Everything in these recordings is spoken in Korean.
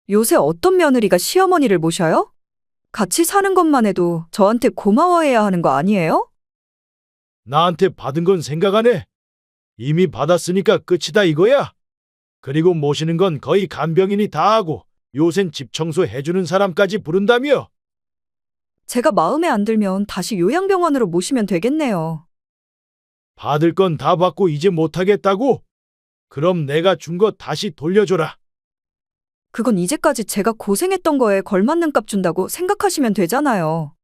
요새 어떤 며느리가 시어머니를 모셔요? 같이 사는 것만 해도 저한테 고마워해야 하는 거 아니에요? 나한테 받은 건 생각 안 해. 이미 받았으니까 끝이다 이거야. 그리고 모시는 건 거의 간병인이 다 하고 요샌 집 청소 해주는 사람까지 부른다며. 제가 마음에 안 들면 다시 요양병원으로 모시면 되겠네요. 받을 건 다 받고 이제 못하겠다고? 그럼 내가 준 거 다시 돌려줘라. 그건 이제까지 제가 고생했던 거에 걸맞는 값 준다고 생각하시면 되잖아요.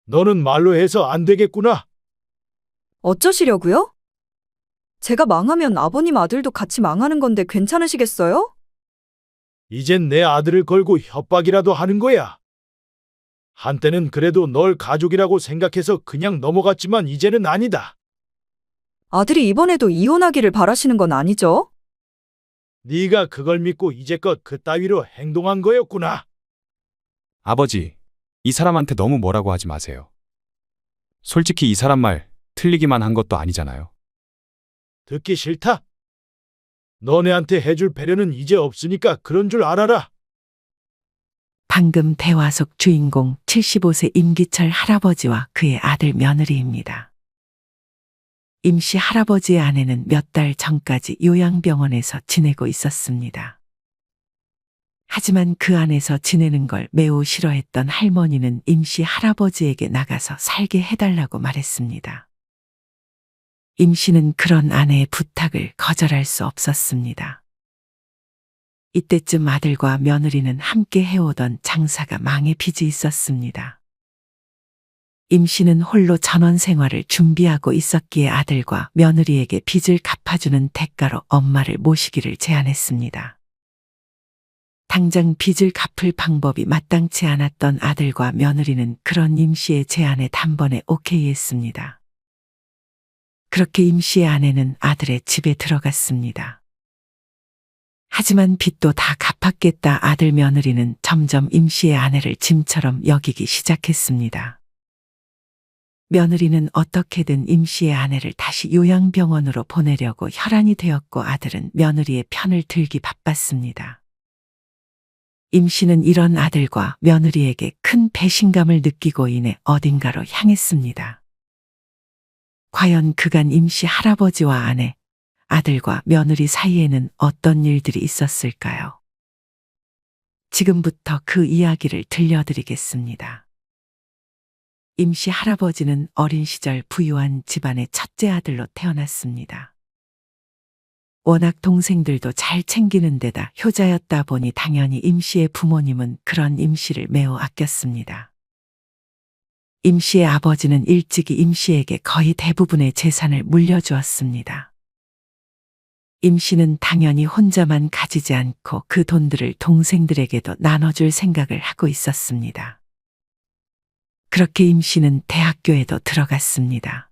너는 말로 해서 안 되겠구나. 어쩌시려고요? 제가 망하면 아버님 아들도 같이 망하는 건데 괜찮으시겠어요? 이젠 내 아들을 걸고 협박이라도 하는 거야. 한때는 그래도 널 가족이라고 생각해서 그냥 넘어갔지만 이제는 아니다. 아들이 이번에도 이혼하기를 바라시는 건 아니죠? 네가 그걸 믿고 이제껏 그따위로 행동한 거였구나. 아버지, 이 사람한테 너무 뭐라고 하지 마세요. 솔직히 이 사람 말 틀리기만 한 것도 아니잖아요. 듣기 싫다. 너네한테 해줄 배려는 이제 없으니까 그런 줄 알아라. 방금 대화 속 주인공 75세 임기철 할아버지와 그의 아들 며느리입니다. 임씨 할아버지의 아내는 몇 달 전까지 요양병원에서 지내고 있었습니다. 하지만 그 안에서 지내는 걸 매우 싫어했던 할머니는 임씨 할아버지에게 나가서 살게 해달라고 말했습니다. 임씨는 그런 아내의 부탁을 거절할 수 없었습니다. 이때쯤 아들과 며느리는 함께 해오던 장사가 망에 빚이 있었습니다. 임씨는 홀로 전원 생활을 준비하고 있었기에 아들과 며느리에게 빚을 갚아주는 대가로 엄마를 모시기를 제안했습니다. 당장 빚을 갚을 방법이 마땅치 않았던 아들과 며느리는 그런 임씨의 제안에 단번에 오케이했습니다. 그렇게 임씨의 아내는 아들의 집에 들어갔습니다. 하지만 빚도 다 갚았겠다 아들 며느리는 점점 임씨의 아내를 짐처럼 여기기 시작했습니다. 며느리는 어떻게든 임씨의 아내를 다시 요양병원으로 보내려고 혈안이 되었고 아들은 며느리의 편을 들기 바빴습니다. 임씨는 이런 아들과 며느리에게 큰 배신감을 느끼고 인해 어딘가로 향했습니다. 과연 그간 임씨 할아버지와 아내, 아들과 며느리 사이에는 어떤 일들이 있었을까요? 지금부터 그 이야기를 들려드리겠습니다. 임씨 할아버지는 어린 시절 부유한 집안의 첫째 아들로 태어났습니다. 워낙 동생들도 잘 챙기는 데다 효자였다 보니 당연히 임씨의 부모님은 그런 임씨를 매우 아꼈습니다. 임씨의 아버지는 일찍이 임씨에게 거의 대부분의 재산을 물려주었습니다. 임씨는 당연히 혼자만 가지지 않고 그 돈들을 동생들에게도 나눠줄 생각을 하고 있었습니다. 그렇게 임씨는 대학교에도 들어갔습니다.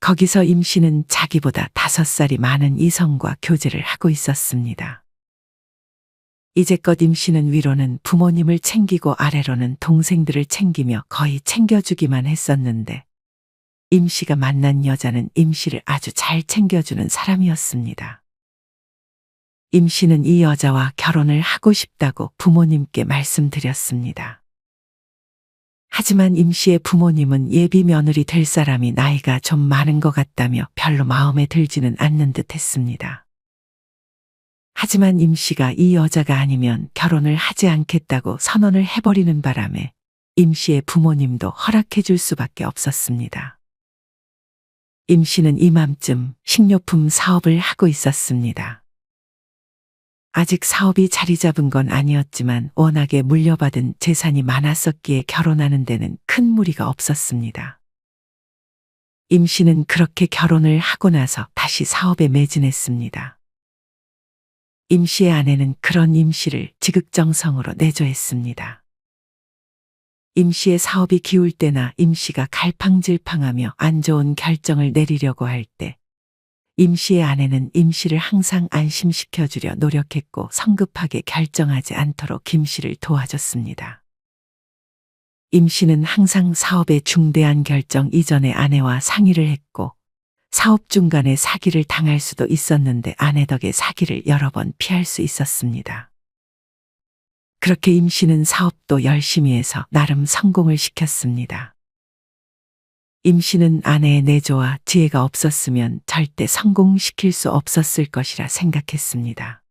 거기서 임씨는 자기보다 5살이 많은 이성과 교제를 하고 있었습니다. 이제껏 임씨는 위로는 부모님을 챙기고 아래로는 동생들을 챙기며 거의 챙겨주기만 했었는데 임씨가 만난 여자는 임씨를 아주 잘 챙겨주는 사람이었습니다. 임씨는 이 여자와 결혼을 하고 싶다고 부모님께 말씀드렸습니다. 하지만 임씨의 부모님은 예비 며느리 될 사람이 나이가 좀 많은 것 같다며 별로 마음에 들지는 않는 듯 했습니다. 하지만 임씨가 이 여자가 아니면 결혼을 하지 않겠다고 선언을 해버리는 바람에 임씨의 부모님도 허락해 줄 수밖에 없었습니다. 임씨는 이맘쯤 식료품 사업을 하고 있었습니다. 아직 사업이 자리 잡은 건 아니었지만 워낙에 물려받은 재산이 많았었기에 결혼하는 데는 큰 무리가 없었습니다. 임씨는 그렇게 결혼을 하고 나서 다시 사업에 매진했습니다. 임씨의 아내는 그런 임씨를 지극정성으로 내조했습니다. 임씨의 사업이 기울 때나 임씨가 갈팡질팡하며 안 좋은 결정을 내리려고 할 때 임씨의 아내는 임씨를 항상 안심시켜주려 노력했고 성급하게 결정하지 않도록 임씨를 도와줬습니다. 임씨는 항상 사업의 중대한 결정 이전에 아내와 상의를 했고 사업 중간에 사기를 당할 수도 있었는데 아내 덕에 사기를 여러 번 피할 수 있었습니다. 그렇게 임 씨는 사업도 열심히 해서 나름 성공을 시켰습니다. 임 씨는 아내의 내조와 지혜가 없었으면 절대 성공시킬 수 없었을 것이라 생각했습니다.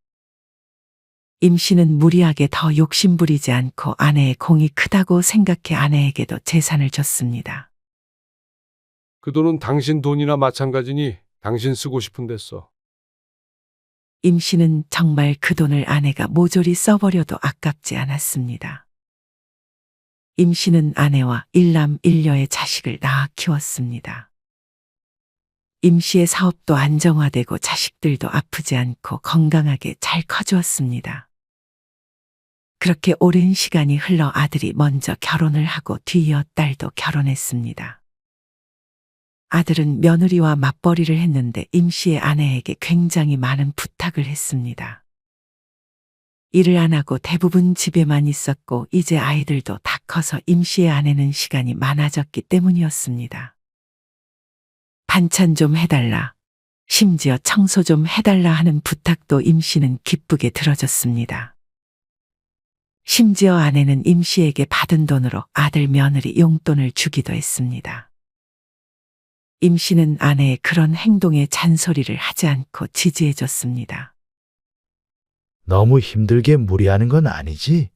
임 씨는 무리하게 더 욕심부리지 않고 아내의 공이 크다고 생각해 아내에게도 재산을 줬습니다. 그 돈은 당신 돈이나 마찬가지니 당신 쓰고 싶은 데 써. 임 씨는 정말 그 돈을 아내가 모조리 써버려도 아깝지 않았습니다. 임 씨는 아내와 일남 일녀의 자식을 낳아 키웠습니다. 임 씨의 사업도 안정화되고 자식들도 아프지 않고 건강하게 잘 커주었습니다. 그렇게 오랜 시간이 흘러 아들이 먼저 결혼을 하고 뒤이어 딸도 결혼했습니다. 아들은 며느리와 맞벌이를 했는데 임 씨의 아내에게 굉장히 많은 부탁을 했습니다. 일을 안 하고 대부분 집에만 있었고 이제 아이들도 다 커서 임 씨의 아내는 시간이 많아졌기 때문이었습니다. 반찬 좀 해달라, 심지어 청소 좀 해달라 하는 부탁도 임 씨는 기쁘게 들어줬습니다. 심지어 아내는 임 씨에게 받은 돈으로 아들 며느리 용돈을 주기도 했습니다. 임 씨는 아내의 그런 행동에 잔소리를 하지 않고 지지해줬습니다. 너무 힘들게 무리하는 건 아니지?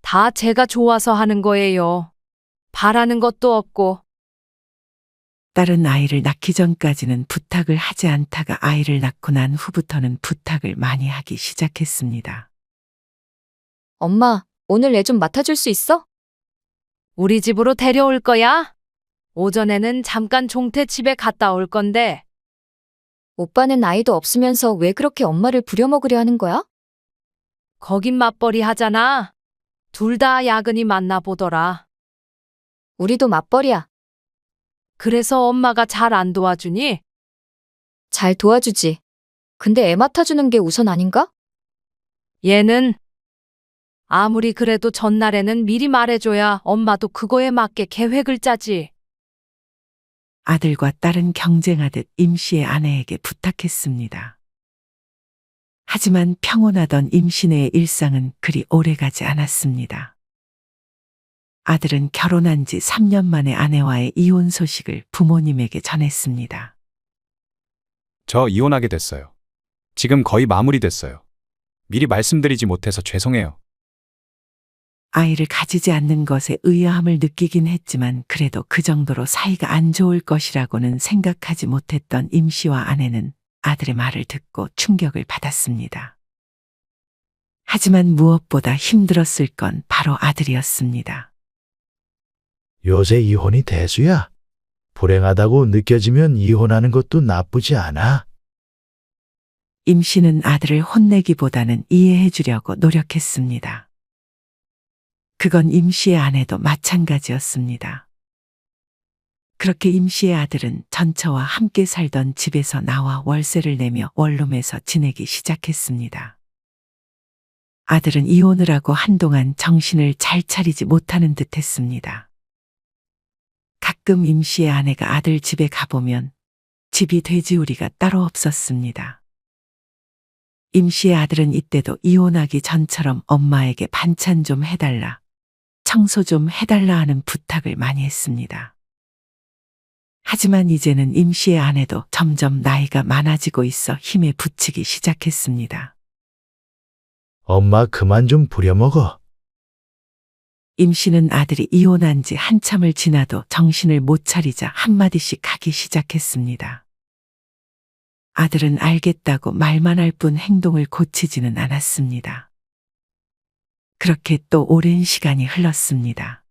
다 제가 좋아서 하는 거예요. 바라는 것도 없고. 딸은 아이를 낳기 전까지는 부탁을 하지 않다가 아이를 낳고 난 후부터는 부탁을 많이 하기 시작했습니다. 엄마, 오늘 애 좀 맡아줄 수 있어? 우리 집으로 데려올 거야? 오전에는 잠깐 종태 집에 갔다 올 건데. 오빠는 아이도 없으면서 왜 그렇게 엄마를 부려먹으려 하는 거야? 거긴 맞벌이 하잖아. 둘 다 야근이 많나 보더라. 우리도 맞벌이야. 그래서 엄마가 잘 안 도와주니? 잘 도와주지. 근데 애 맡아주는 게 우선 아닌가? 얘는 아무리 그래도 전날에는 미리 말해줘야 엄마도 그거에 맞게 계획을 짜지. 아들과 딸은 경쟁하듯 임 씨의 아내에게 부탁했습니다. 하지만 평온하던 임 씨네의 일상은 그리 오래가지 않았습니다. 아들은 결혼한 지 3년 만에 아내와의 이혼 소식을 부모님에게 전했습니다. 저 이혼하게 됐어요. 지금 거의 마무리됐어요. 미리 말씀드리지 못해서 죄송해요. 아이를 가지지 않는 것에 의아함을 느끼긴 했지만 그래도 그 정도로 사이가 안 좋을 것이라고는 생각하지 못했던 임 씨와 아내는 아들의 말을 듣고 충격을 받았습니다. 하지만 무엇보다 힘들었을 건 바로 아들이었습니다. 요새 이혼이 대수야. 불행하다고 느껴지면 이혼하는 것도 나쁘지 않아. 임 씨는 아들을 혼내기보다는 이해해 주려고 노력했습니다. 그건 임 씨의 아내도 마찬가지였습니다. 그렇게 임 씨의 아들은 전처와 함께 살던 집에서 나와 월세를 내며 원룸에서 지내기 시작했습니다. 아들은 이혼을 하고 한동안 정신을 잘 차리지 못하는 듯 했습니다. 가끔 임 씨의 아내가 아들 집에 가보면 집이 돼지우리가 따로 없었습니다. 임 씨의 아들은 이때도 이혼하기 전처럼 엄마에게 반찬 좀 해달라, 청소 좀 해달라 하는 부탁을 많이 했습니다. 하지만 이제는 임 씨의 아내도 점점 나이가 많아지고 있어 힘에 부치기 시작했습니다. 엄마 그만 좀 부려먹어. 임 씨는 아들이 이혼한 지 한참을 지나도 정신을 못 차리자 한마디씩 하기 시작했습니다. 아들은 알겠다고 말만 할 뿐 행동을 고치지는 않았습니다. 그렇게 또 오랜 시간이 흘렀습니다.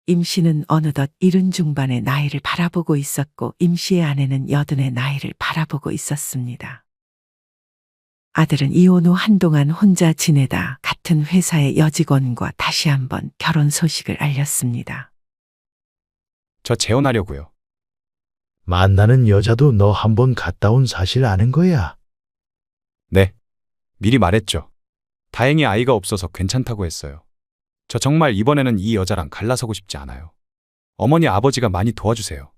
임 씨는 어느덧 70 중반의 나이를 바라보고 있었고 임 씨의 아내는 80의 나이를 바라보고 있었습니다. 아들은 이혼 후 한동안 혼자 지내다 같은 회사의 여직원과 다시 한번 결혼 소식을 알렸습니다. 저 재혼하려고요. 만나는 여자도 너 한번 갔다 온 사실 아는 거야. 네. 미리 말했죠. 다행히 아이가 없어서 괜찮다고 했어요. 저 정말 이번에는 이 여자랑 갈라서고 싶지 않아요. 어머니 아버지가 많이 도와주세요.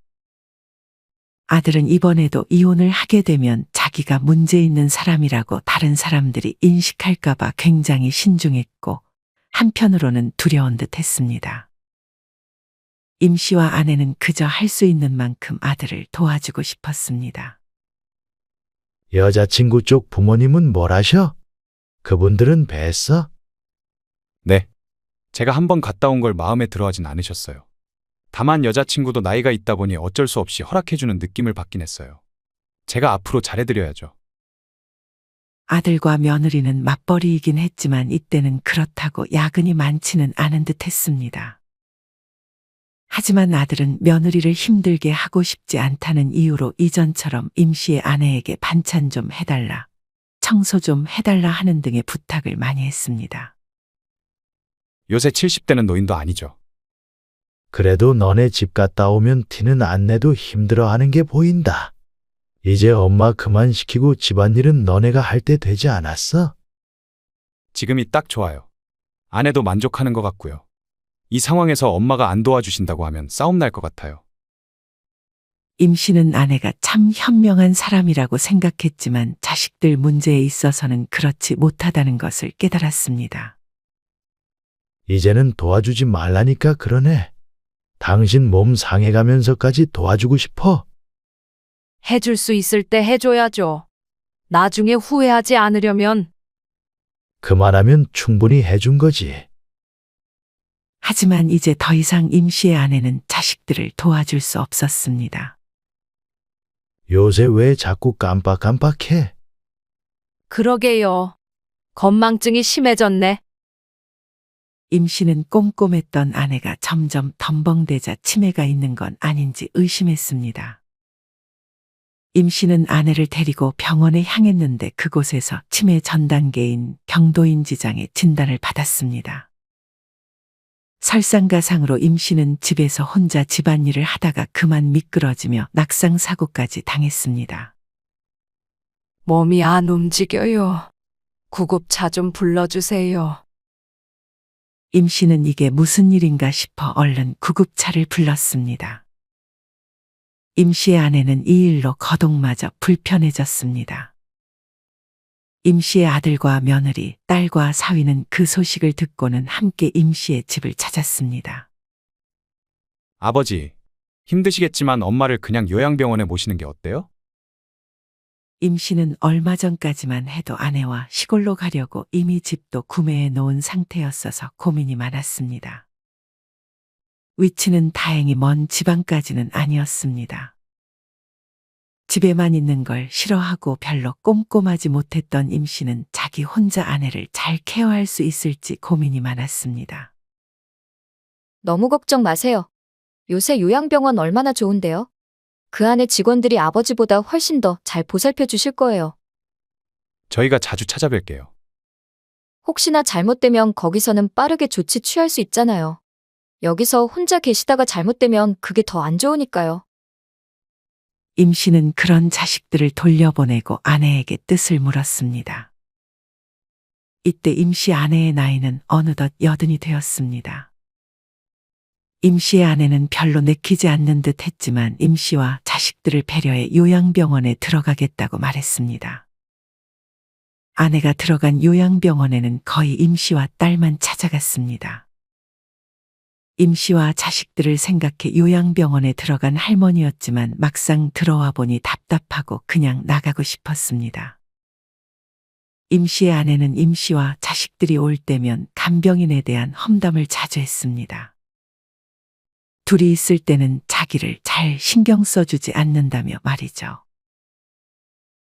아들은 이번에도 이혼을 하게 되면 자기 자기가 문제 있는 사람이라고 다른 사람들이 인식할까봐 굉장히 신중했고 한편으로는 두려운 듯 했습니다. 임 씨와 아내는 그저 할 수 있는 만큼 아들을 도와주고 싶었습니다. 여자친구 쪽 부모님은 뭘 하셔? 그분들은 뵀어? 네. 제가 한번 갔다 온 걸 마음에 들어하진 않으셨어요. 다만 여자친구도 나이가 있다 보니 어쩔 수 없이 허락해주는 느낌을 받긴 했어요. 제가 앞으로 잘해드려야죠. 아들과 며느리는 맞벌이이긴 했지만 이때는 그렇다고 야근이 많지는 않은 듯 했습니다. 하지만 아들은 며느리를 힘들게 하고 싶지 않다는 이유로 이전처럼 임 씨의 아내에게 반찬 좀 해달라, 청소 좀 해달라 하는 등의 부탁을 많이 했습니다. 요새 70대는 노인도 아니죠. 그래도 너네 집 갔다 오면 티는 안 내도 힘들어하는 게 보인다. 이제 엄마 그만 시키고 집안일은 너네가 할 때 되지 않았어? 지금이 딱 좋아요. 아내도 만족하는 것 같고요. 이 상황에서 엄마가 안 도와주신다고 하면 싸움 날 것 같아요. 임 씨는 아내가 참 현명한 사람이라고 생각했지만 자식들 문제에 있어서는 그렇지 못하다는 것을 깨달았습니다. 이제는 도와주지 말라니까 그러네. 당신 몸 상해가면서까지 도와주고 싶어? 해줄 수 있을 때 해줘야죠. 나중에 후회하지 않으려면. 그만하면 충분히 해준 거지. 하지만 이제 더 이상 임 씨의 아내는 자식들을 도와줄 수 없었습니다. 요새 왜 자꾸 깜빡깜빡해? 그러게요. 건망증이 심해졌네. 임 씨는 꼼꼼했던 아내가 점점 덤벙대자 치매가 있는 건 아닌지 의심했습니다. 임 씨는 아내를 데리고 병원에 향했는데 그곳에서 치매 전 단계인 경도인지장의 진단을 받았습니다. 설상가상으로 임 씨는 집에서 혼자 집안일을 하다가 그만 미끄러지며 낙상사고까지 당했습니다. 몸이 안 움직여요. 구급차 좀 불러주세요. 임 씨는 이게 무슨 일인가 싶어 얼른 구급차를 불렀습니다. 임 씨의 아내는 이 일로 거동마저 불편해졌습니다. 임 씨의 아들과 며느리, 딸과 사위는 그 소식을 듣고는 함께 임 씨의 집을 찾았습니다. 아버지, 힘드시겠지만 엄마를 그냥 요양병원에 모시는 게 어때요? 임 씨는 얼마 전까지만 해도 아내와 시골로 가려고 이미 집도 구매해 놓은 상태였어서 고민이 많았습니다. 위치는 다행히 먼 지방까지는 아니었습니다. 집에만 있는 걸 싫어하고 별로 꼼꼼하지 못했던 임 씨는 자기 혼자 아내를 잘 케어할 수 있을지 고민이 많았습니다. 너무 걱정 마세요. 요새 요양병원 얼마나 좋은데요? 그 안에 직원들이 아버지보다 훨씬 더 잘 보살펴 주실 거예요. 저희가 자주 찾아뵐게요. 혹시나 잘못되면 거기서는 빠르게 조치 취할 수 있잖아요. 여기서 혼자 계시다가 잘못되면 그게 더 안 좋으니까요. 임 씨는 그런 자식들을 돌려보내고 아내에게 뜻을 물었습니다. 이때 임 씨 아내의 나이는 어느덧 80이 되었습니다. 임 씨의 아내는 별로 내키지 않는 듯 했지만 임 씨와 자식들을 배려해 요양병원에 들어가겠다고 말했습니다. 아내가 들어간 요양병원에는 거의 임 씨와 딸만 찾아갔습니다. 임 씨와 자식들을 생각해 요양병원에 들어간 할머니였지만 막상 들어와 보니 답답하고 그냥 나가고 싶었습니다. 임 씨의 아내는 임 씨와 자식들이 올 때면 간병인에 대한 험담을 자주 했습니다. 둘이 있을 때는 자기를 잘 신경 써주지 않는다며 말이죠.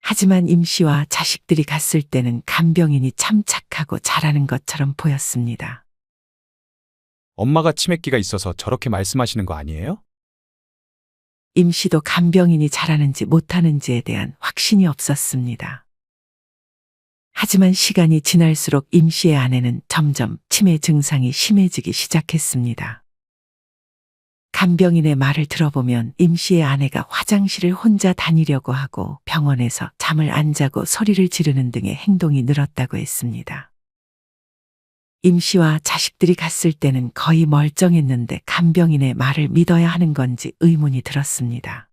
하지만 임 씨와 자식들이 갔을 때는 간병인이 참 착하고 잘하는 것처럼 보였습니다. 엄마가 치매기가 있어서 저렇게 말씀하시는 거 아니에요? 임 씨도 간병인이 잘하는지 못하는지에 대한 확신이 없었습니다. 하지만 시간이 지날수록 임 씨의 아내는 점점 치매 증상이 심해지기 시작했습니다. 간병인의 말을 들어보면 임 씨의 아내가 화장실을 혼자 다니려고 하고 병원에서 잠을 안 자고 소리를 지르는 등의 행동이 늘었다고 했습니다. 임 씨와 자식들이 갔을 때는 거의 멀쩡했는데 간병인의 말을 믿어야 하는 건지 의문이 들었습니다.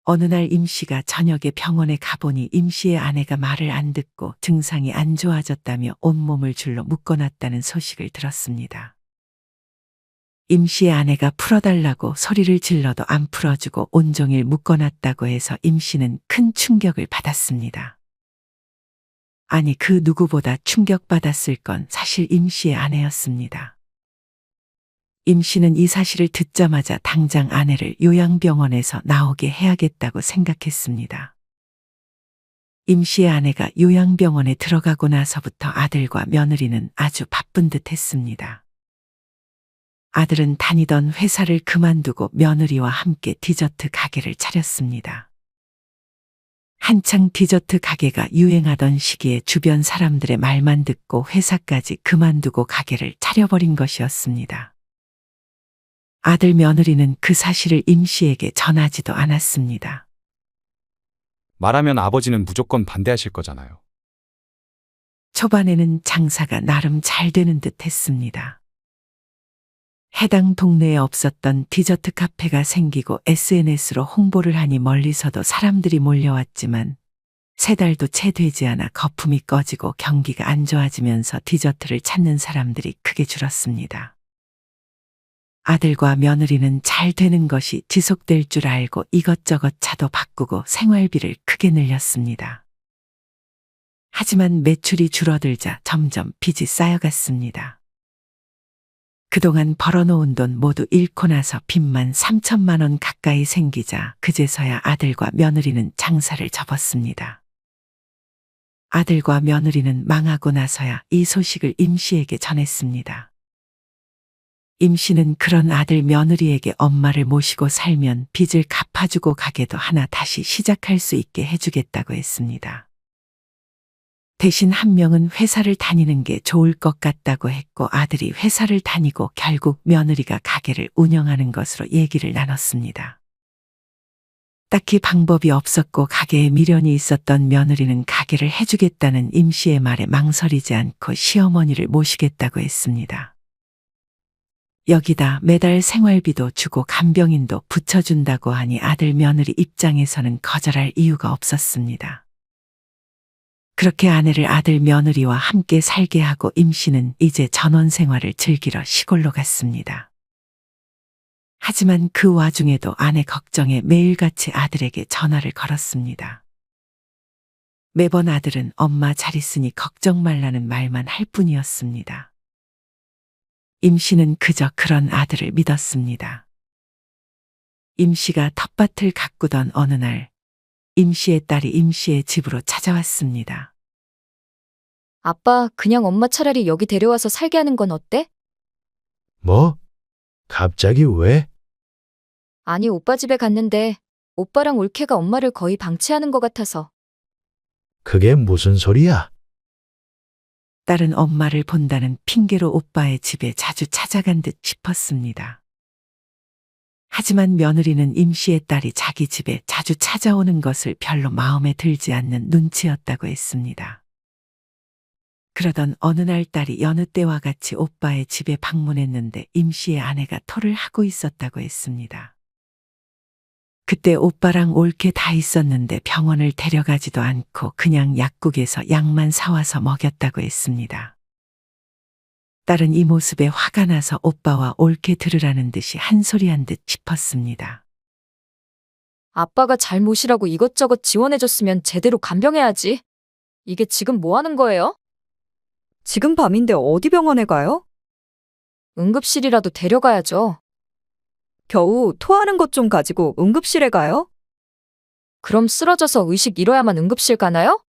어느 날 임 씨가 저녁에 병원에 가보니 임 씨의 아내가 말을 안 듣고 증상이 안 좋아졌다며 온몸을 줄로 묶어놨다는 소식을 들었습니다. 임 씨의 아내가 풀어달라고 소리를 질러도 안 풀어주고 온종일 묶어놨다고 해서 임 씨는 큰 충격을 받았습니다. 아니, 그 누구보다 충격받았을 건 사실 임 씨의 아내였습니다. 임 씨는 이 사실을 듣자마자 당장 아내를 요양병원에서 나오게 해야겠다고 생각했습니다. 임 씨의 아내가 요양병원에 들어가고 나서부터 아들과 며느리는 아주 바쁜 듯 했습니다. 아들은 다니던 회사를 그만두고 며느리와 함께 디저트 가게를 차렸습니다. 한창 디저트 가게가 유행하던 시기에 주변 사람들의 말만 듣고 회사까지 그만두고 가게를 차려버린 것이었습니다. 아들 며느리는 그 사실을 임 씨에게 전하지도 않았습니다. 말하면 아버지는 무조건 반대하실 거잖아요. 초반에는 장사가 나름 잘 되는 듯 했습니다. 해당 동네에 없었던 디저트 카페가 생기고 SNS로 홍보를 하니 멀리서도 사람들이 몰려왔지만 3달도 채 되지 않아 거품이 꺼지고 경기가 안 좋아지면서 디저트를 찾는 사람들이 크게 줄었습니다. 아들과 며느리는 잘 되는 것이 지속될 줄 알고 이것저것 차도 바꾸고 생활비를 크게 늘렸습니다. 하지만 매출이 줄어들자 점점 빚이 쌓여갔습니다. 그동안 벌어놓은 돈 모두 잃고 나서 빚만 3천만 원 가까이 생기자 그제서야 아들과 며느리는 장사를 접었습니다. 아들과 며느리는 망하고 나서야 이 소식을 임 씨에게 전했습니다. 임 씨는 그런 아들 며느리에게 엄마를 모시고 살면 빚을 갚아주고 가게도 하나 다시 시작할 수 있게 해주겠다고 했습니다. 대신 한 명은 회사를 다니는 게 좋을 것 같다고 했고 아들이 회사를 다니고 결국 며느리가 가게를 운영하는 것으로 얘기를 나눴습니다. 딱히 방법이 없었고 가게에 미련이 있었던 며느리는 가게를 해주겠다는 임 씨의 말에 망설이지 않고 시어머니를 모시겠다고 했습니다. 여기다 매달 생활비도 주고 간병인도 붙여준다고 하니 아들 며느리 입장에서는 거절할 이유가 없었습니다. 그렇게 아내를 아들 며느리와 함께 살게 하고 임 씨는 이제 전원 생활을 즐기러 시골로 갔습니다. 하지만 그 와중에도 아내 걱정에 매일같이 아들에게 전화를 걸었습니다. 매번 아들은 엄마 잘 있으니 걱정 말라는 말만 할 뿐이었습니다. 임 씨는 그저 그런 아들을 믿었습니다. 임 씨가 텃밭을 가꾸던 어느 날, 임 씨의 딸이 임 씨의 집으로 찾아왔습니다. 아빠, 그냥 엄마 차라리 여기 데려와서 살게 하는 건 어때? 뭐? 갑자기 왜? 아니, 오빠 집에 갔는데 오빠랑 올케가 엄마를 거의 방치하는 것 같아서. 그게 무슨 소리야? 딸은 엄마를 본다는 핑계로 오빠의 집에 자주 찾아간 듯 싶었습니다. 하지만 며느리는 임 씨의 딸이 자기 집에 자주 찾아오는 것을 별로 마음에 들지 않는 눈치였다고 했습니다. 그러던 어느 날 딸이 여느 때와 같이 오빠의 집에 방문했는데 임 씨의 아내가 토를 하고 있었다고 했습니다. 그때 오빠랑 올케 다 있었는데 병원을 데려가지도 않고 그냥 약국에서 약만 사와서 먹였다고 했습니다. 딸은 이 모습에 화가 나서 오빠와 올케 들으라는 듯이 한 소리 한 듯 싶었습니다. 아빠가 잘못이라고 이것저것 지원해줬으면 제대로 간병해야지. 이게 지금 뭐 하는 거예요? 지금 밤인데 어디 병원에 가요? 응급실이라도 데려가야죠. 겨우 토하는 것 좀 가지고 응급실에 가요? 그럼 쓰러져서 의식 잃어야만 응급실 가나요?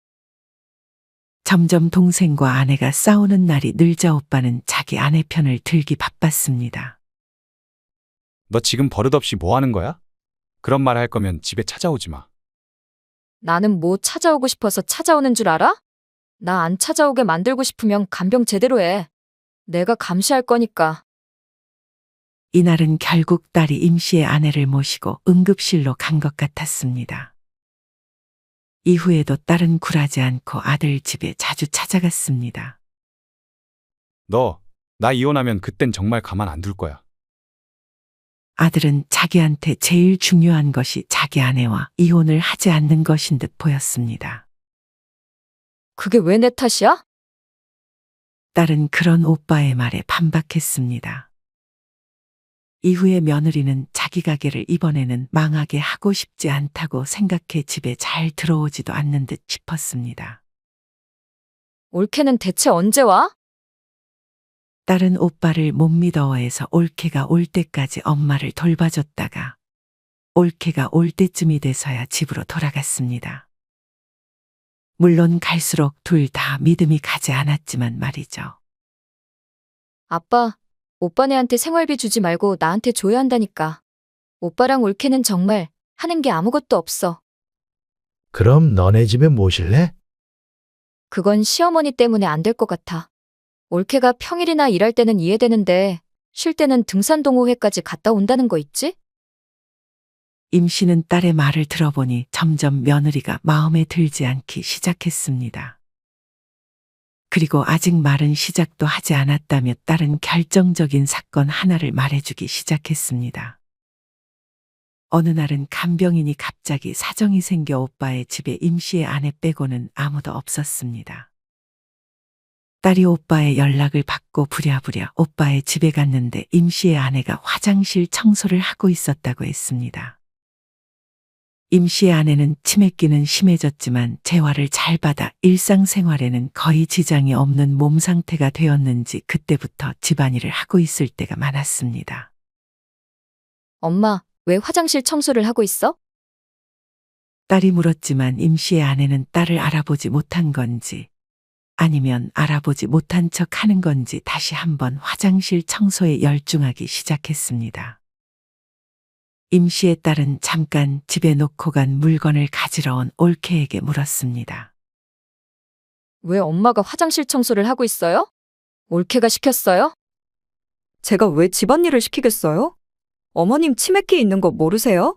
점점 동생과 아내가 싸우는 날이 늘자 오빠는 자기 아내 편을 들기 바빴습니다. 너 지금 버릇없이 뭐 하는 거야? 그런 말 할 거면 집에 찾아오지 마. 나는 뭐 찾아오고 싶어서 찾아오는 줄 알아? 나 안 찾아오게 만들고 싶으면 간병 제대로 해. 내가 감시할 거니까. 이날은 결국 딸이 임 씨의 아내를 모시고 응급실로 간 것 같았습니다. 이후에도 딸은 굴하지 않고 아들 집에 자주 찾아갔습니다. 너, 나 이혼하면 그땐 정말 가만 안 둘 거야. 아들은 자기한테 제일 중요한 것이 자기 아내와 이혼을 하지 않는 것인 듯 보였습니다. 그게 왜 내 탓이야? 딸은 그런 오빠의 말에 반박했습니다. 이후에 며느리는 자기 가게를 이번에는 망하게 하고 싶지 않다고 생각해 집에 잘 들어오지도 않는 듯 싶었습니다. 올케는 대체 언제 와? 딸은 오빠를 못 믿어해서 올케가 올 때까지 엄마를 돌봐줬다가 올케가 올 때쯤이 돼서야 집으로 돌아갔습니다. 물론 갈수록 둘 다 믿음이 가지 않았지만 말이죠. 아빠, 오빠네한테 생활비 주지 말고 나한테 줘야 한다니까. 오빠랑 올케는 정말 하는 게 아무것도 없어. 그럼 너네 집에 모실래? 그건 시어머니 때문에 안 될 것 같아. 올케가 평일이나 일할 때는 이해되는데 쉴 때는 등산동호회까지 갔다 온다는 거 있지? 임 씨는 딸의 말을 들어보니 점점 며느리가 마음에 들지 않기 시작했습니다. 그리고 아직 말은 시작도 하지 않았다며 딸은 결정적인 사건 하나를 말해주기 시작했습니다. 어느 날은 간병인이 갑자기 사정이 생겨 오빠의 집에 임 씨의 아내 빼고는 아무도 없었습니다. 딸이 오빠의 연락을 받고 부랴부랴 오빠의 집에 갔는데 임 씨의 아내가 화장실 청소를 하고 있었다고 했습니다. 임 씨의 아내는 치매기는 심해졌지만 재활을 잘 받아 일상생활에는 거의 지장이 없는 몸 상태가 되었는지 그때부터 집안일을 하고 있을 때가 많았습니다. 엄마, 왜 화장실 청소를 하고 있어? 딸이 물었지만 임 씨의 아내는 딸을 알아보지 못한 건지 아니면 알아보지 못한 척 하는 건지 다시 한번 화장실 청소에 열중하기 시작했습니다. 임 씨의 딸은 잠깐 집에 놓고 간 물건을 가지러 온 올케에게 물었습니다. 왜 엄마가 화장실 청소를 하고 있어요? 올케가 시켰어요? 제가 왜 집안일을 시키겠어요? 어머님 치매기 있는 거 모르세요?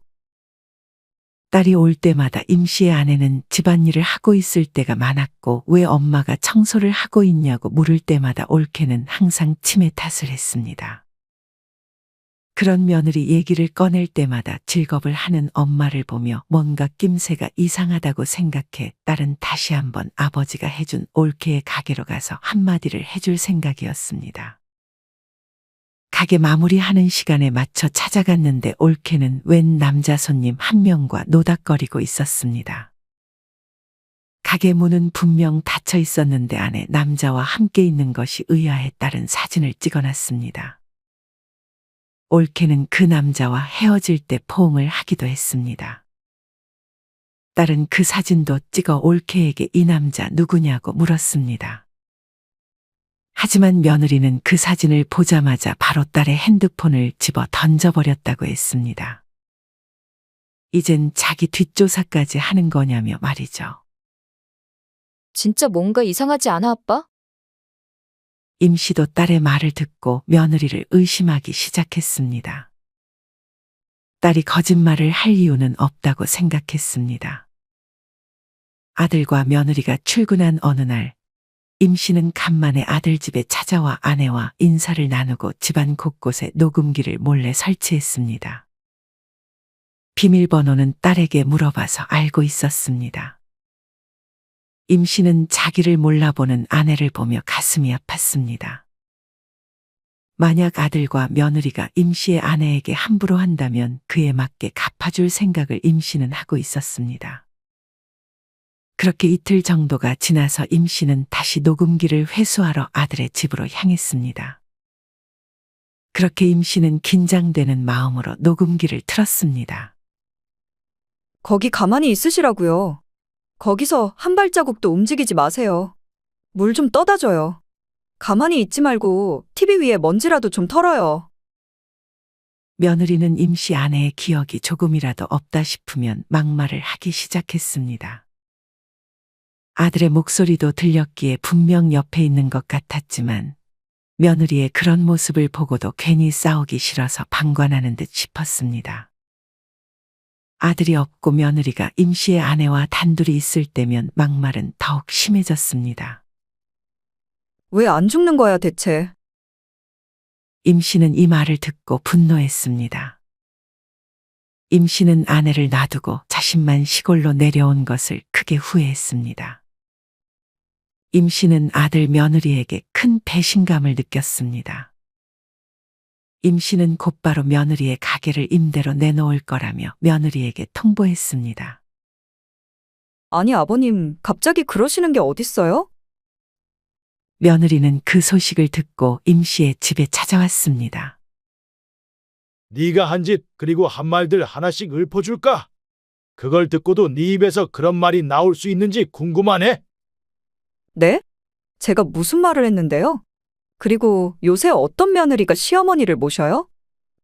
딸이 올 때마다 임 씨의 아내는 집안일을 하고 있을 때가 많았고 왜 엄마가 청소를 하고 있냐고 물을 때마다 올케는 항상 치매 탓을 했습니다. 그런 며느리 얘기를 꺼낼 때마다 즐겁을 하는 엄마를 보며 뭔가 낌새가 이상하다고 생각해 딸은 다시 한번 아버지가 해준 올케의 가게로 가서 한마디를 해줄 생각이었습니다. 가게 마무리하는 시간에 맞춰 찾아갔는데 올케는 웬 남자 손님 한 명과 노닥거리고 있었습니다. 가게 문은 분명 닫혀 있었는데 안에 남자와 함께 있는 것이 의아해 딸은 사진을 찍어놨습니다. 올케는 그 남자와 헤어질 때 포옹을 하기도 했습니다. 딸은 그 사진도 찍어 올케에게 이 남자 누구냐고 물었습니다. 하지만 며느리는 그 사진을 보자마자 바로 딸의 핸드폰을 집어 던져버렸다고 했습니다. 이젠 자기 뒷조사까지 하는 거냐며 말이죠. 진짜 뭔가 이상하지 않아, 아빠? 임 씨도 딸의 말을 듣고 며느리를 의심하기 시작했습니다. 딸이 거짓말을 할 이유는 없다고 생각했습니다. 아들과 며느리가 출근한 어느 날, 임 씨는 간만에 아들 집에 찾아와 아내와 인사를 나누고 집안 곳곳에 녹음기를 몰래 설치했습니다. 비밀번호는 딸에게 물어봐서 알고 있었습니다. 임 씨는 자기를 몰라보는 아내를 보며 가슴이 아팠습니다. 만약 아들과 며느리가 임 씨의 아내에게 함부로 한다면 그에 맞게 갚아줄 생각을 임 씨는 하고 있었습니다. 그렇게 이틀 정도가 지나서 임 씨는 다시 녹음기를 회수하러 아들의 집으로 향했습니다. 그렇게 임 씨는 긴장되는 마음으로 녹음기를 틀었습니다. 거기 가만히 있으시라고요. 거기서 한 발자국도 움직이지 마세요. 물 좀 떠다 줘요. 가만히 있지 말고 TV 위에 먼지라도 좀 털어요. 며느리는 임 씨 아내의 기억이 조금이라도 없다 싶으면 막말을 하기 시작했습니다. 아들의 목소리도 들렸기에 분명 옆에 있는 것 같았지만 며느리의 그런 모습을 보고도 괜히 싸우기 싫어서 방관하는 듯 싶었습니다. 아들이 없고 며느리가 임 씨의 아내와 단둘이 있을 때면 막말은 더욱 심해졌습니다. 왜 안 죽는 거야 대체? 임 씨는 이 말을 듣고 분노했습니다. 임 씨는 아내를 놔두고 자신만 시골로 내려온 것을 크게 후회했습니다. 임 씨는 아들 며느리에게 큰 배신감을 느꼈습니다. 임 씨는 곧바로 며느리의 가게를 임대로 내놓을 거라며 며느리에게 통보했습니다. 아니, 아버님, 갑자기 그러시는 게 어딨어요? 며느리는 그 소식을 듣고 임 씨의 집에 찾아왔습니다. 네가 한 짓 그리고 한 말들 하나씩 읊어줄까? 그걸 듣고도 네 입에서 그런 말이 나올 수 있는지 궁금하네. 네? 제가 무슨 말을 했는데요? 그리고 요새 어떤 며느리가 시어머니를 모셔요?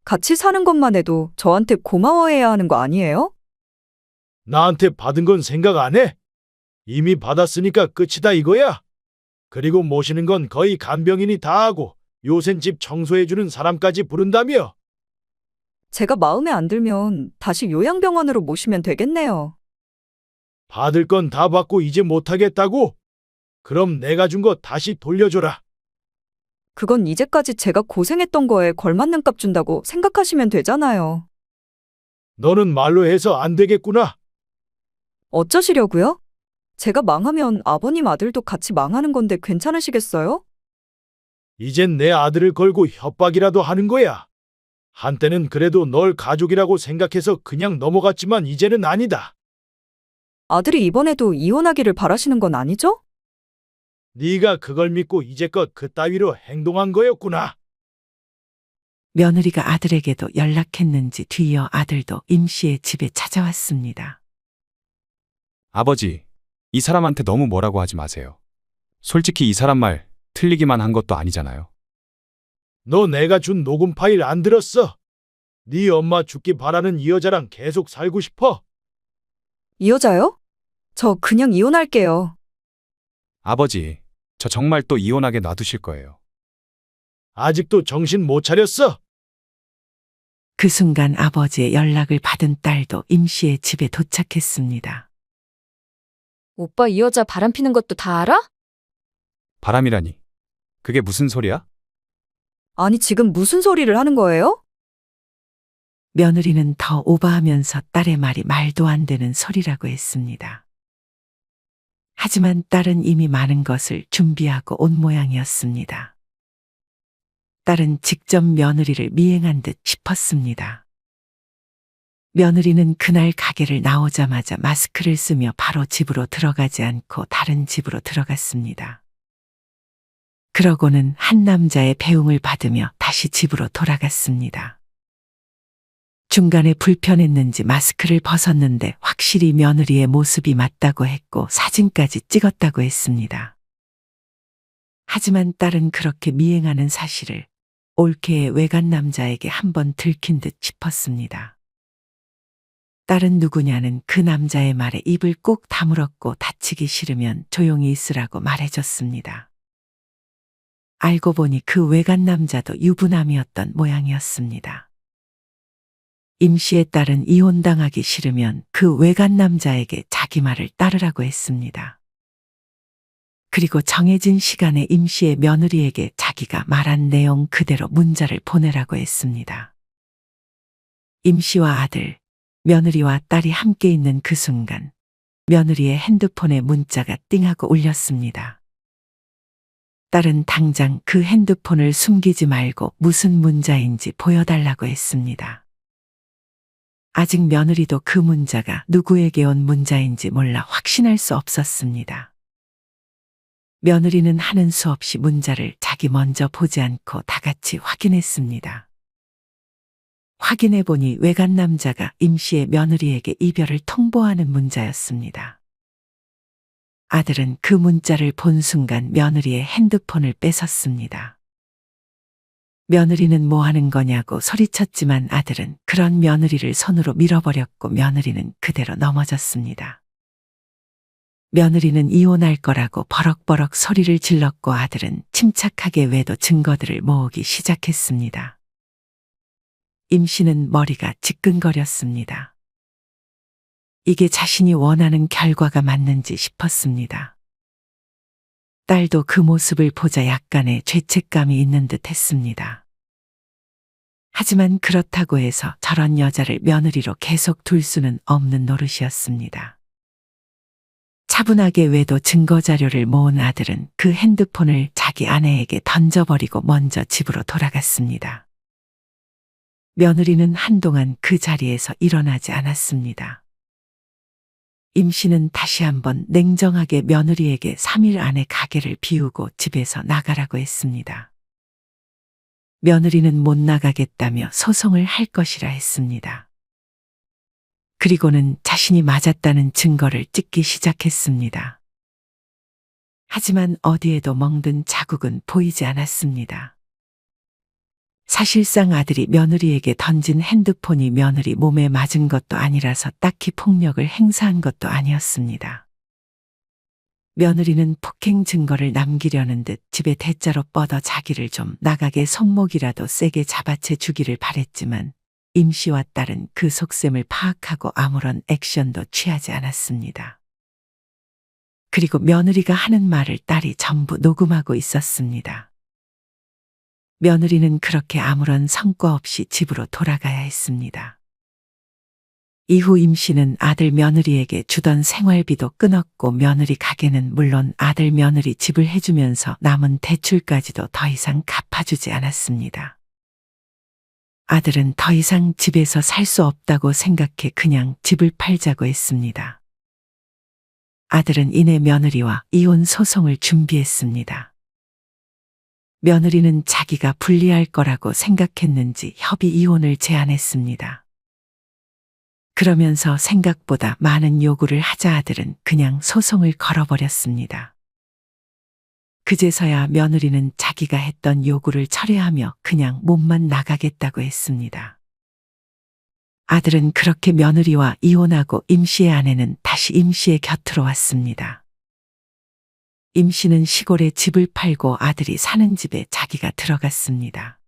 같이 사는 것만 해도 저한테 고마워해야 하는 거 아니에요? 나한테 받은 건 생각 안 해? 이미 받았으니까 끝이다 이거야. 그리고 모시는 건 거의 간병인이 다 하고 요샌 집 청소해주는 사람까지 부른다며. 제가 마음에 안 들면 다시 요양병원으로 모시면 되겠네요. 받을 건 다 받고 이제 못하겠다고? 그럼 내가 준 거 다시 돌려줘라. 그건 이제까지 제가 고생했던 거에 걸맞는 값 준다고 생각하시면 되잖아요. 너는 말로 해서 안 되겠구나. 어쩌시려고요? 제가 망하면 아버님 아들도 같이 망하는 건데 괜찮으시겠어요? 이젠 내 아들을 걸고 협박이라도 하는 거야. 한때는 그래도 널 가족이라고 생각해서 그냥 넘어갔지만 이제는 아니다. 아들이 이번에도 이혼하기를 바라시는 건 아니죠? 네가 그걸 믿고 이제껏 그따위로 행동한 거였구나. 며느리가 아들에게도 연락했는지 뒤이어 아들도 임 씨의 집에 찾아왔습니다. 아버지, 이 사람한테 너무 뭐라고 하지 마세요. 솔직히 이 사람 말 틀리기만 한 것도 아니잖아요. 너 내가 준 녹음 파일 안 들었어? 네 엄마 죽기 바라는 이 여자랑 계속 살고 싶어? 이 여자요? 저 그냥 이혼할게요. 아버지, 저 정말 또 이혼하게 놔두실 거예요. 아직도 정신 못 차렸어? 그 순간 아버지의 연락을 받은 딸도 임 씨의 집에 도착했습니다. 오빠 이 여자 바람 피는 것도 다 알아? 바람이라니. 그게 무슨 소리야? 아니, 지금 무슨 소리를 하는 거예요? 며느리는 더 오버하면서 딸의 말이 말도 안 되는 소리라고 했습니다. 하지만 딸은 이미 많은 것을 준비하고 온 모양이었습니다. 딸은 직접 며느리를 미행한 듯 싶었습니다. 며느리는 그날 가게를 나오자마자 마스크를 쓰며 바로 집으로 들어가지 않고 다른 집으로 들어갔습니다. 그러고는 한 남자의 배웅을 받으며 다시 집으로 돌아갔습니다. 중간에 불편했는지 마스크를 벗었는데 확실히 며느리의 모습이 맞다고 했고 사진까지 찍었다고 했습니다. 하지만 딸은 그렇게 미행하는 사실을 올케의 외간 남자에게 한번 들킨 듯 싶었습니다. 딸은 누구냐는 그 남자의 말에 입을 꼭 다물었고 다치기 싫으면 조용히 있으라고 말해줬습니다. 알고 보니 그 외간 남자도 유부남이었던 모양이었습니다. 임 씨의 딸은 이혼당하기 싫으면 그 외간 남자에게 자기 말을 따르라고 했습니다. 그리고 정해진 시간에 임 씨의 며느리에게 자기가 말한 내용 그대로 문자를 보내라고 했습니다. 임 씨와 아들, 며느리와 딸이 함께 있는 그 순간 며느리의 핸드폰에 문자가 띵하고 울렸습니다. 딸은 당장 그 핸드폰을 숨기지 말고 무슨 문자인지 보여달라고 했습니다. 아직 며느리도 그 문자가 누구에게 온 문자인지 몰라 확신할 수 없었습니다. 며느리는 하는 수 없이 문자를 자기 먼저 보지 않고 다 같이 확인했습니다. 확인해보니 외간 남자가 임 씨의 며느리에게 이별을 통보하는 문자였습니다. 아들은 그 문자를 본 순간 며느리의 핸드폰을 뺏었습니다. 며느리는 뭐 하는 거냐고 소리쳤지만 아들은 그런 며느리를 손으로 밀어버렸고 며느리는 그대로 넘어졌습니다. 며느리는 이혼할 거라고 버럭버럭 소리를 질렀고 아들은 침착하게 외도 증거들을 모으기 시작했습니다. 임 씨는 머리가 지끈거렸습니다. 이게 자신이 원하는 결과가 맞는지 싶었습니다. 딸도 그 모습을 보자 약간의 죄책감이 있는 듯 했습니다. 하지만 그렇다고 해서 저런 여자를 며느리로 계속 둘 수는 없는 노릇이었습니다. 차분하게 외도 증거 자료를 모은 아들은 그 핸드폰을 자기 아내에게 던져버리고 먼저 집으로 돌아갔습니다. 며느리는 한동안 그 자리에서 일어나지 않았습니다. 임 씨는 다시 한번 냉정하게 며느리에게 3일 안에 가게를 비우고 집에서 나가라고 했습니다. 며느리는 못 나가겠다며 소송을 할 것이라 했습니다. 그리고는 자신이 맞았다는 증거를 찍기 시작했습니다. 하지만 어디에도 멍든 자국은 보이지 않았습니다. 사실상 아들이 며느리에게 던진 핸드폰이 며느리 몸에 맞은 것도 아니라서 딱히 폭력을 행사한 것도 아니었습니다. 며느리는 폭행 증거를 남기려는 듯 집에 대자로 뻗어 자기를 좀 나가게 손목이라도 세게 잡아채 주기를 바랬지만 임 씨와 딸은 그 속셈을 파악하고 아무런 액션도 취하지 않았습니다. 그리고 며느리가 하는 말을 딸이 전부 녹음하고 있었습니다. 며느리는 그렇게 아무런 성과 없이 집으로 돌아가야 했습니다. 이후 임 씨는 아들 며느리에게 주던 생활비도 끊었고 며느리 가게는 물론 아들 며느리 집을 해주면서 남은 대출까지도 더 이상 갚아주지 않았습니다. 아들은 더 이상 집에서 살 수 없다고 생각해 그냥 집을 팔자고 했습니다. 아들은 이내 며느리와 이혼 소송을 준비했습니다. 며느리는 자기가 불리할 거라고 생각했는지 협의 이혼을 제안했습니다. 그러면서 생각보다 많은 요구를 하자 아들은 그냥 소송을 걸어버렸습니다. 그제서야 며느리는 자기가 했던 요구를 철회하며 그냥 몸만 나가겠다고 했습니다. 아들은 그렇게 며느리와 이혼하고 임 씨의 아내는 다시 임 씨의 곁으로 왔습니다. 임 씨는 시골에 집을 팔고 아들이 사는 집에 자기가 들어갔습니다.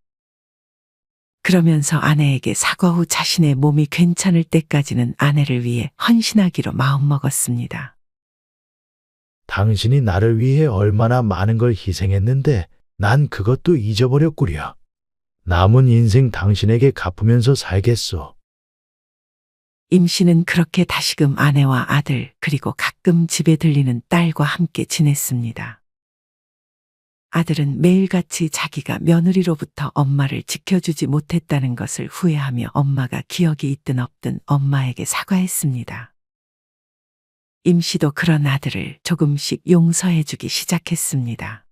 그러면서 아내에게 사과 후 자신의 몸이 괜찮을 때까지는 아내를 위해 헌신하기로 마음먹었습니다. 당신이 나를 위해 얼마나 많은 걸 희생했는데 난 그것도 잊어버렸구려. 남은 인생 당신에게 갚으면서 살겠소. 임 씨는 그렇게 다시금 아내와 아들 그리고 가끔 집에 들리는 딸과 함께 지냈습니다. 아들은 매일같이 자기가 며느리로부터 엄마를 지켜주지 못했다는 것을 후회하며 엄마가 기억이 있든 없든 엄마에게 사과했습니다. 임 씨도 그런 아들을 조금씩 용서해주기 시작했습니다.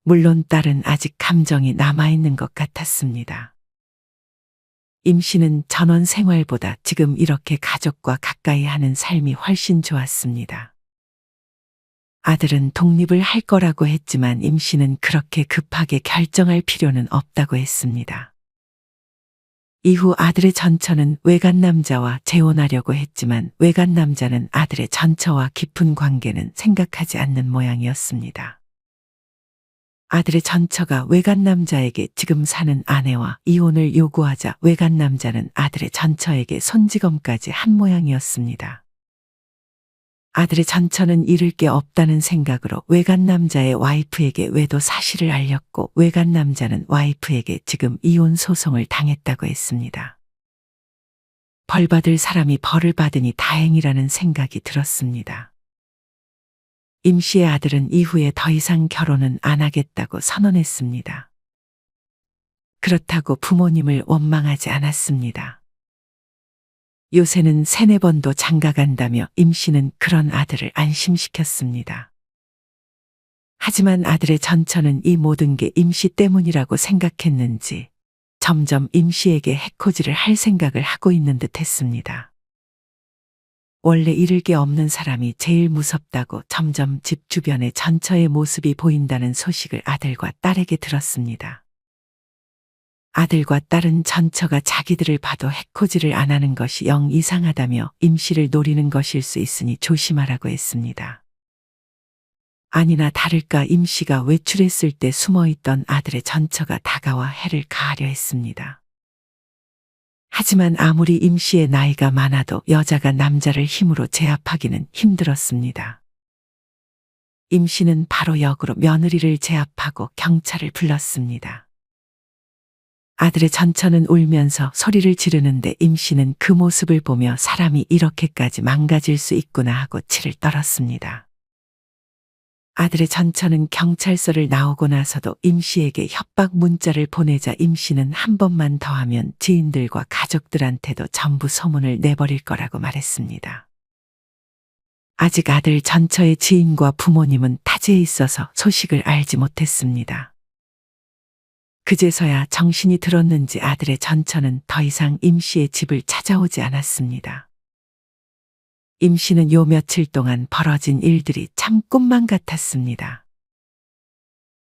물론 딸은 아직 감정이 남아있는 것 같았습니다. 임 씨는 전원 생활보다 지금 이렇게 가족과 가까이 하는 삶이 훨씬 좋았습니다. 아들은 독립을 할 거라고 했지만 임 씨는 그렇게 급하게 결정할 필요는 없다고 했습니다. 이후 아들의 전처는 외간 남자와 재혼하려고 했지만 외간 남자는 아들의 전처와 깊은 관계는 생각하지 않는 모양이었습니다. 아들의 전처가 외간 남자에게 지금 사는 아내와 이혼을 요구하자 외간 남자는 아들의 전처에게 손찌검까지 한 모양이었습니다. 아들의 전처는 잃을 게 없다는 생각으로 외간 남자의 와이프에게 외도 사실을 알렸고 외간 남자는 와이프에게 지금 이혼 소송을 당했다고 했습니다. 벌 받을 사람이 벌을 받으니 다행이라는 생각이 들었습니다. 임 씨의 아들은 이후에 더 이상 결혼은 안 하겠다고 선언했습니다. 그렇다고 부모님을 원망하지 않았습니다. 요새는 3-4번도 장가간다며 임 씨는 그런 아들을 안심시켰습니다. 하지만 아들의 전처는 이 모든 게 임 씨 때문이라고 생각했는지 점점 임 씨에게 해코지를 할 생각을 하고 있는 듯 했습니다. 원래 잃을 게 없는 사람이 제일 무섭다고 점점 집 주변에 전처의 모습이 보인다는 소식을 아들과 딸에게 들었습니다. 아들과 딸은 전처가 자기들을 봐도 해코지를 안 하는 것이 영 이상하다며 임 씨를 노리는 것일 수 있으니 조심하라고 했습니다. 아니나 다를까 임 씨가 외출했을 때 숨어있던 아들의 전처가 다가와 해를 가하려 했습니다. 하지만 아무리 임 씨의 나이가 많아도 여자가 남자를 힘으로 제압하기는 힘들었습니다. 임 씨는 바로 역으로 며느리를 제압하고 경찰을 불렀습니다. 아들의 전처는 울면서 소리를 지르는데 임 씨는 그 모습을 보며 사람이 이렇게까지 망가질 수 있구나 하고 치를 떨었습니다. 아들의 전처는 경찰서를 나오고 나서도 임 씨에게 협박 문자를 보내자 임 씨는 한 번만 더 하면 지인들과 가족들한테도 전부 소문을 내버릴 거라고 말했습니다. 아직 아들 전처의 지인과 부모님은 타지에 있어서 소식을 알지 못했습니다. 그제서야 정신이 들었는지 아들의 전처는 더 이상 임 씨의 집을 찾아오지 않았습니다. 임 씨는 요 며칠 동안 벌어진 일들이 참 꿈만 같았습니다.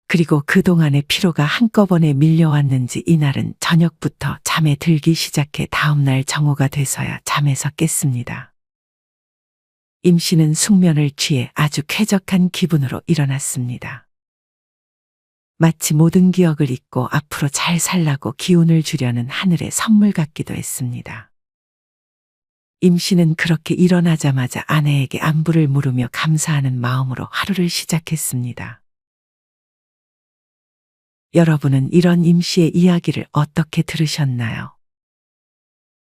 그리고 그동안의 피로가 한꺼번에 밀려왔는지 이날은 저녁부터 잠에 들기 시작해 다음날 정오가 돼서야 잠에서 깼습니다. 임 씨는 숙면을 취해 아주 쾌적한 기분으로 일어났습니다. 마치 모든 기억을 잊고 앞으로 잘 살라고 기운을 주려는 하늘의 선물 같기도 했습니다. 임 씨는 그렇게 일어나자마자 아내에게 안부를 물으며 감사하는 마음으로 하루를 시작했습니다. 여러분은 이런 임 씨의 이야기를 어떻게 들으셨나요?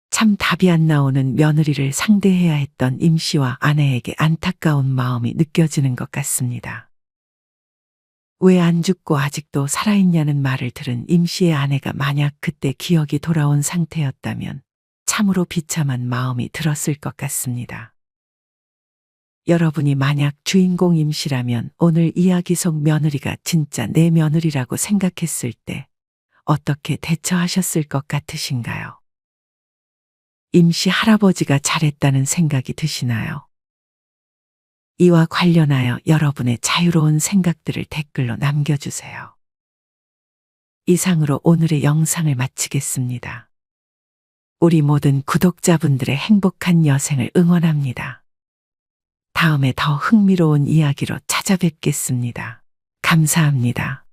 참 답이 안 나오는 며느리를 상대해야 했던 임 씨와 아내에게 안타까운 마음이 느껴지는 것 같습니다. 왜 안 죽고 아직도 살아있냐는 말을 들은 임 씨의 아내가 만약 그때 기억이 돌아온 상태였다면 참으로 비참한 마음이 들었을 것 같습니다. 여러분이 만약 주인공 임 씨라면 오늘 이야기 속 며느리가 진짜 내 며느리라고 생각했을 때 어떻게 대처하셨을 것 같으신가요? 임 씨 할아버지가 잘했다는 생각이 드시나요? 이와 관련하여 여러분의 자유로운 생각들을 댓글로 남겨주세요. 이상으로 오늘의 영상을 마치겠습니다. 우리 모든 구독자분들의 행복한 여생을 응원합니다. 다음에 더 흥미로운 이야기로 찾아뵙겠습니다. 감사합니다.